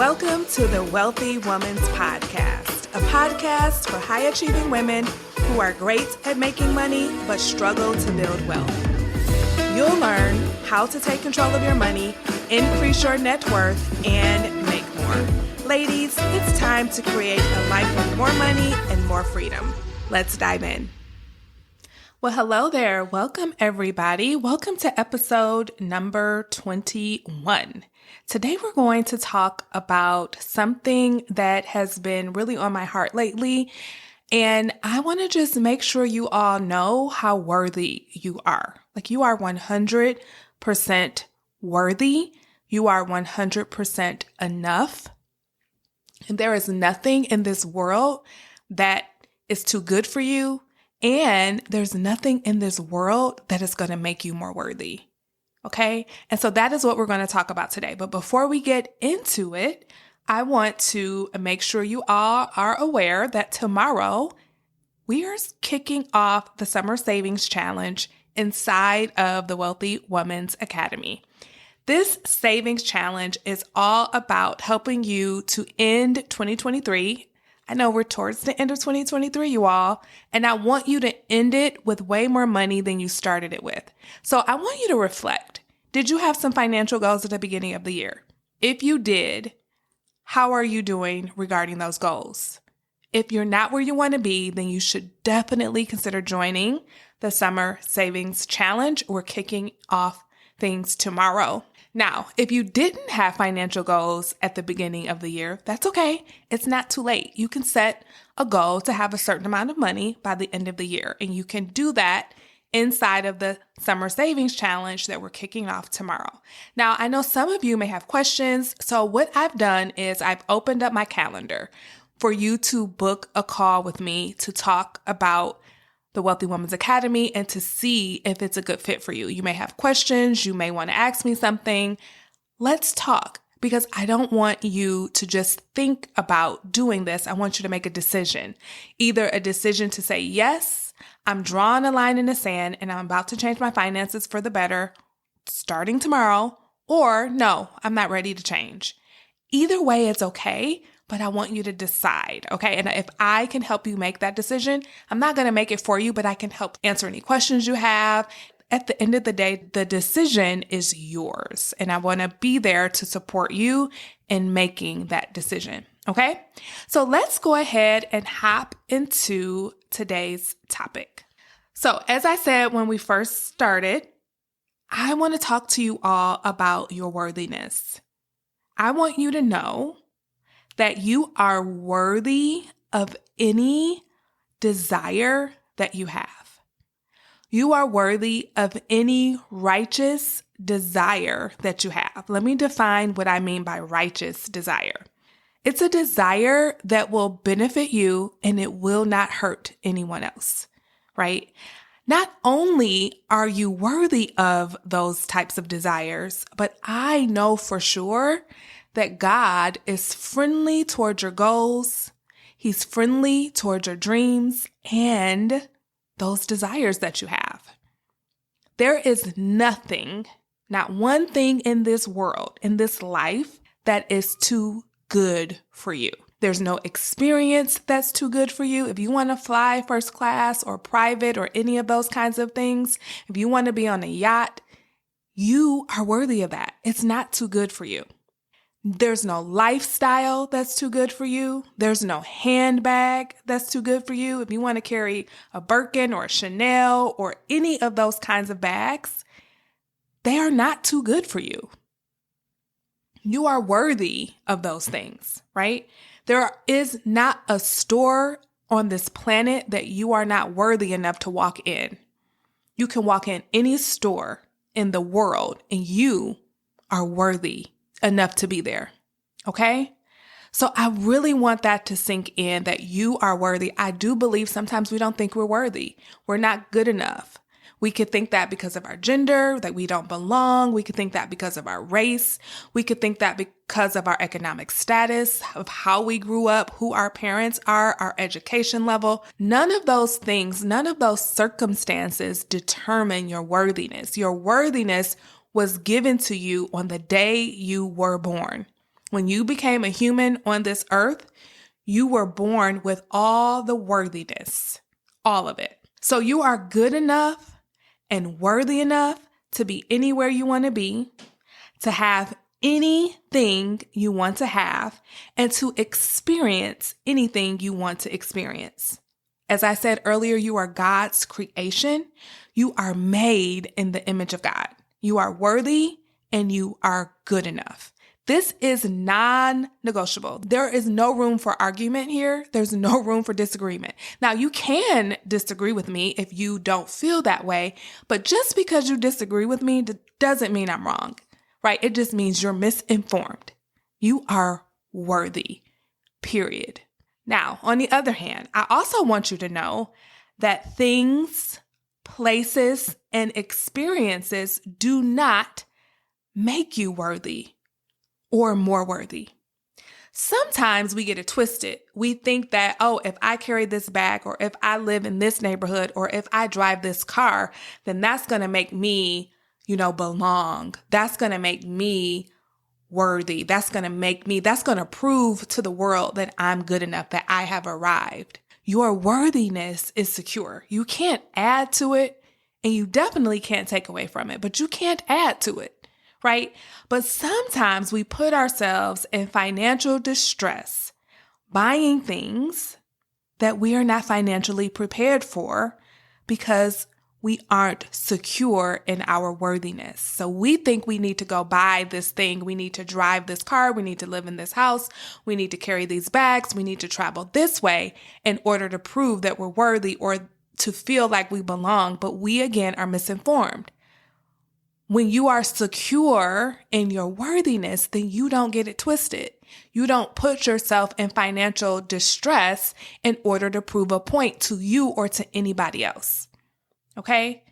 Welcome to the Wealthy Woman's Podcast, a podcast for high-achieving women who are great at making money but struggle to build wealth. You'll learn how to take control of your money, increase your net worth, and make more. Ladies, it's time to create a life with more money and more freedom. Let's dive in. Well, hello there. Welcome, everybody. Welcome to episode number 21. Today, we're going to talk about something that has been really on my heart lately. And I want to just make sure you all know how worthy you are. Like, you are 100% worthy. You are 100% enough. And there is nothing in this world that is too good for you. And there's nothing in this world that is going to make you more worthy. Okay? And so that is what we're going to talk about today. But before we get into it, I want to make sure you all are aware that tomorrow we are kicking off the Summer Savings Challenge inside of the Wealthy Woman's Academy. This savings challenge is all about helping you to end 2023. I know we're towards the end of 2023, you all, and I want you to end it with way more money than you started it with. So I want you to reflect. Did you have some financial goals at the beginning of the year? If you did, how are you doing regarding those goals? If you're not where you want to be, then you should definitely consider joining the Summer Savings Challenge. We're kicking off things tomorrow. Now, if you didn't have financial goals at the beginning of the year, that's okay. It's not too late. You can set a goal to have a certain amount of money by the end of the year, and you can do that inside of the Summer Savings Challenge that we're kicking off tomorrow. Now, I know some of you may have questions, so what I've done is I've opened up my calendar for you to book a call with me to talk about the Wealthy Woman's Academy and to see if it's a good fit for you. You may have questions. You may want to ask me something. Let's talk, because I don't want you to just think about doing this. I want you to make a decision, either a decision to say, yes, I'm drawing a line in the sand and I'm about to change my finances for the better starting tomorrow, or no, I'm not ready to change. Either way, it's okay. But I want you to decide, okay? And if I can help you make that decision, I'm not going to make it for you, but I can help answer any questions you have. At the end of the day, the decision is yours. And I want to be there to support you in making that decision, okay? So let's go ahead and hop into today's topic. So as I said when we first started, I want to talk to you all about your worthiness. I want you to know that you are worthy of any desire that you have. You are worthy of any righteous desire that you have. Let me define what I mean by righteous desire. It's a desire that will benefit you and it will not hurt anyone else, right? Not only are you worthy of those types of desires, but I know for sure that God is friendly towards your goals. He's friendly towards your dreams and those desires that you have. There is nothing, not one thing in this world, in this life, that is too good for you. There's no experience that's too good for you. If you want to fly first class or private or any of those kinds of things, if you want to be on a yacht, you are worthy of that. It's not too good for you. There's no lifestyle that's too good for you. There's no handbag that's too good for you. If you want to carry a Birkin or a Chanel or any of those kinds of bags, they are not too good for you. You are worthy of those things, right? There is not a store on this planet that you are not worthy enough to walk in. You can walk in any store in the world and you are worthy enough to be there. Okay? So I really want that to sink in, that you are worthy. I do believe sometimes we don't think we're worthy. We're not good enough. We could think that because of our gender, that we don't belong. We could think that because of our race. We could think that because of our economic status, of how we grew up, who our parents are, our education level. None of those things, none of those circumstances determine your worthiness. Your worthiness was given to you on the day you were born. When you became a human on this earth, you were born with all the worthiness, all of it. So you are good enough and worthy enough to be anywhere you want to be, to have anything you want to have, and to experience anything you want to experience. As I said earlier, you are God's creation. You are made in the image of God. You are worthy and you are good enough. This is non-negotiable. There is no room for argument here. There's no room for disagreement. Now, you can disagree with me if you don't feel that way, but just because you disagree with me doesn't mean I'm wrong, right? It just means you're misinformed. You are worthy, period. Now, on the other hand, I also want you to know that things, places, and experiences do not make you worthy or more worthy. Sometimes we get it twisted. We think that, oh, if I carry this bag, or if I live in this neighborhood, or if I drive this car, then that's going to make me, belong. That's going to make me worthy. That's going to prove to the world that I'm good enough, that I have arrived. Your worthiness is secure. You can't add to it, and you definitely can't take away from it, but you can't add to it. Right? But sometimes we put ourselves in financial distress, buying things that we are not financially prepared for because we aren't secure in our worthiness. So we think we need to go buy this thing. We need to drive this car. We need to live in this house. We need to carry these bags. We need to travel this way in order to prove that we're worthy or to feel like we belong. But we, again, are misinformed. When you are secure in your worthiness, then you don't get it twisted. You don't put yourself in financial distress in order to prove a point to you or to anybody else. Okay?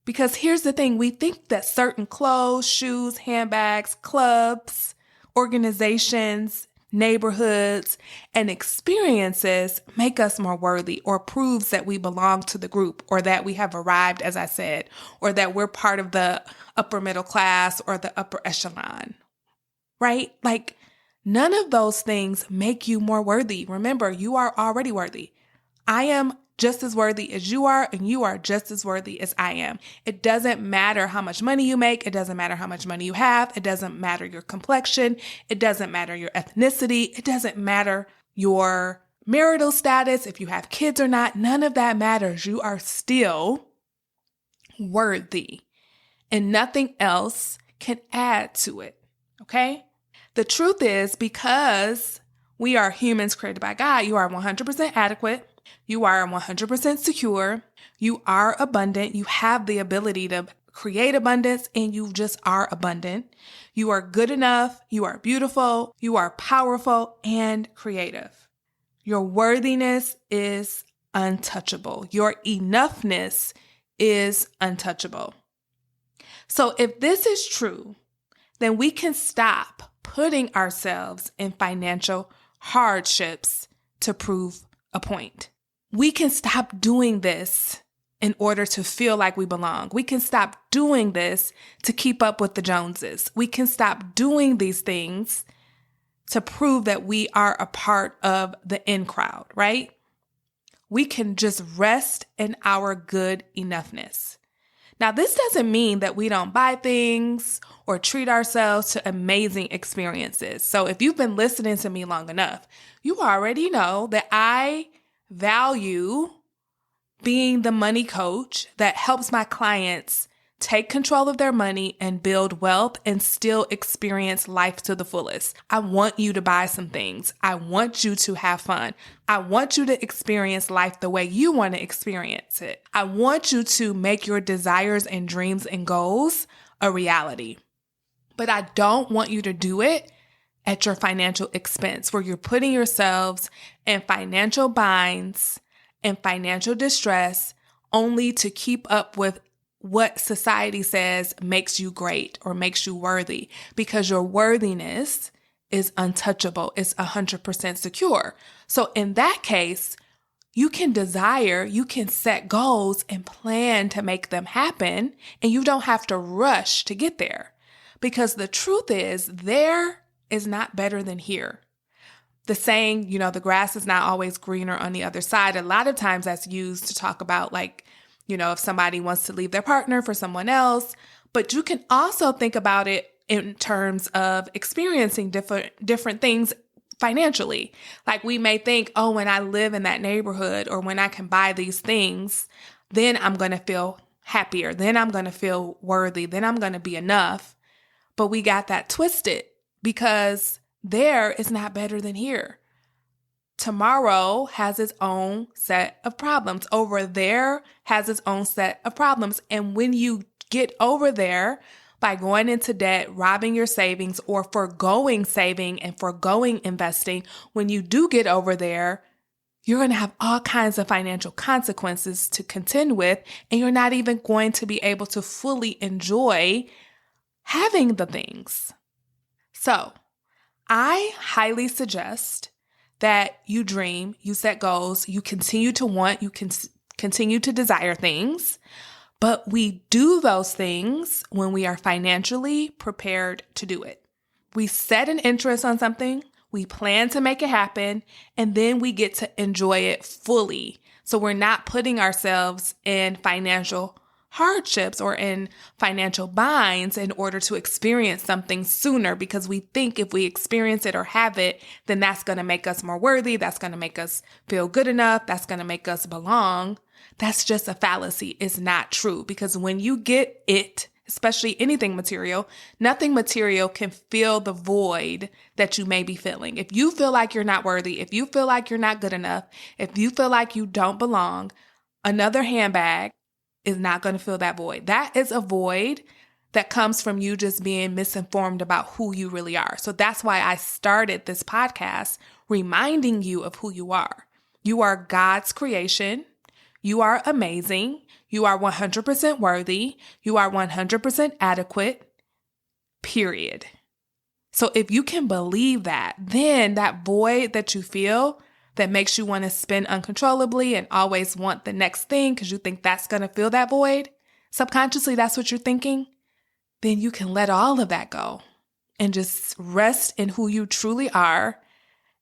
Because here's the thing. We think that certain clothes, shoes, handbags, clubs, organizations, neighborhoods, and experiences make us more worthy or proves that we belong to the group or that we have arrived, as I said, or that we're part of the upper middle class or the upper echelon, right? Like none of those things make you more worthy. Remember, you are already worthy. I am just as worthy as you are, and you are just as worthy as I am. It doesn't matter how much money you make. It doesn't matter how much money you have. It doesn't matter your complexion. It doesn't matter your ethnicity. It doesn't matter your marital status, if you have kids or not. None of that matters. You are still worthy, and nothing else can add to it. Okay? The truth is, because we are humans created by God, you are 100% adequate. You are 100% secure. You are abundant. You have the ability to create abundance, and you just are abundant. You are good enough. You are beautiful. You are powerful and creative. Your worthiness is untouchable. Your enoughness is untouchable. So if this is true, then we can stop putting ourselves in financial hardships to prove a point. We can stop doing this in order to feel like we belong. We can stop doing this to keep up with the Joneses. We can stop doing these things to prove that we are a part of the in crowd, right? We can just rest in our good enoughness. Now, this doesn't mean that we don't buy things or treat ourselves to amazing experiences. So if you've been listening to me long enough, you already know that I value being the money coach that helps my clients take control of their money and build wealth and still experience life to the fullest. I want you to buy some things. I want you to have fun. I want you to experience life the way you want to experience it. I want you to make your desires and dreams and goals a reality. But I don't want you to do it at your financial expense, where you're putting yourselves in financial binds and financial distress only to keep up with what society says makes you great or makes you worthy, because your worthiness is untouchable. It's 100% secure. So in that case, you can desire, you can set goals and plan to make them happen, and you don't have to rush to get there. Because the truth is, there is not better than here. The saying, the grass is not always greener on the other side. A lot of times that's used to talk about if somebody wants to leave their partner for someone else, but you can also think about it in terms of experiencing different things financially. Like we may think, oh, when I live in that neighborhood or when I can buy these things, then I'm going to feel happier. Then I'm going to feel worthy. Then I'm going to be enough. But we got that twisted because there is not better than here. Tomorrow has its own set of problems. Over there has its own set of problems. And when you get over there by going into debt, robbing your savings, or foregoing saving and foregoing investing, when you do get over there, you're going to have all kinds of financial consequences to contend with, and you're not even going to be able to fully enjoy having the things. So I highly suggest that you dream, you set goals, you continue to want, you can continue to desire things, but we do those things when we are financially prepared to do it. We set an interest on something, we plan to make it happen, and then we get to enjoy it fully. So we're not putting ourselves in financial hardships or in financial binds in order to experience something sooner, because we think if we experience it or have it, then that's going to make us more worthy. That's going to make us feel good enough. That's going to make us belong. That's just a fallacy. It's not true, because when you get it, especially anything material, nothing material can fill the void that you may be feeling. If you feel like you're not worthy, if you feel like you're not good enough, if you feel like you don't belong, another handbag is not going to fill that void. That is a void that comes from you just being misinformed about who you really are. So that's why I started this podcast reminding you of who you are. You are God's creation. You are amazing. You are 100% worthy. You are 100% adequate, period. So if you can believe that, then that void that you feel that makes you want to spend uncontrollably and always want the next thing because you think that's going to fill that void, subconsciously that's what you're thinking, then you can let all of that go and just rest in who you truly are,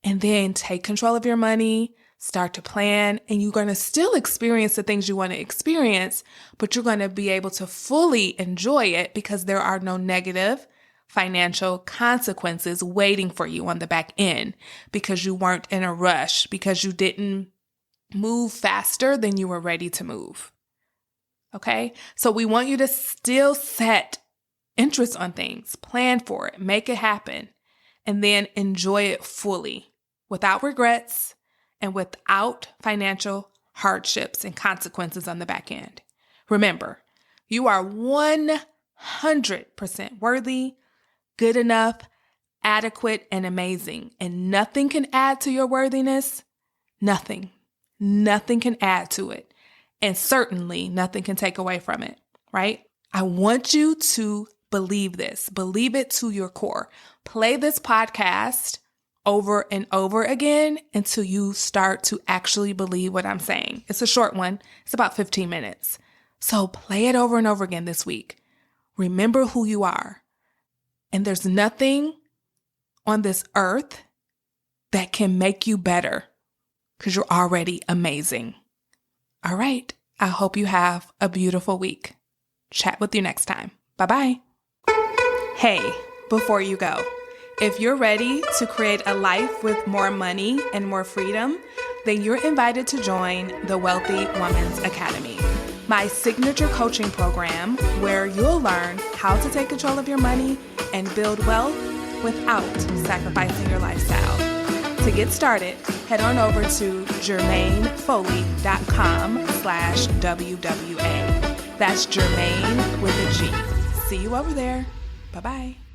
and then take control of your money, start to plan, and you're going to still experience the things you want to experience, but you're going to be able to fully enjoy it because there are no negative financial consequences waiting for you on the back end, because you weren't in a rush, because you didn't move faster than you were ready to move. Okay? So we want you to still set interest on things, plan for it, make it happen, and then enjoy it fully without regrets and without financial hardships and consequences on the back end. Remember, you are 100% worthy, good enough, adequate, and amazing. And nothing can add to your worthiness. Nothing. Nothing can add to it. And certainly nothing can take away from it, right? I want you to believe this. Believe it to your core. Play this podcast over and over again until you start to actually believe what I'm saying. It's a short one. It's about 15 minutes. So play it over and over again this week. Remember who you are. And there's nothing on this earth that can make you better because you're already amazing. All right. I hope you have a beautiful week. Chat with you next time. Bye-bye. Hey, before you go, if you're ready to create a life with more money and more freedom, then you're invited to join the Wealthy Woman's Academy, my signature coaching program where you'll learn how to take control of your money and build wealth without sacrificing your lifestyle. To get started, head on over to jermainefoley.com/WWA. That's Jermaine with a G. See you over there. Bye-bye.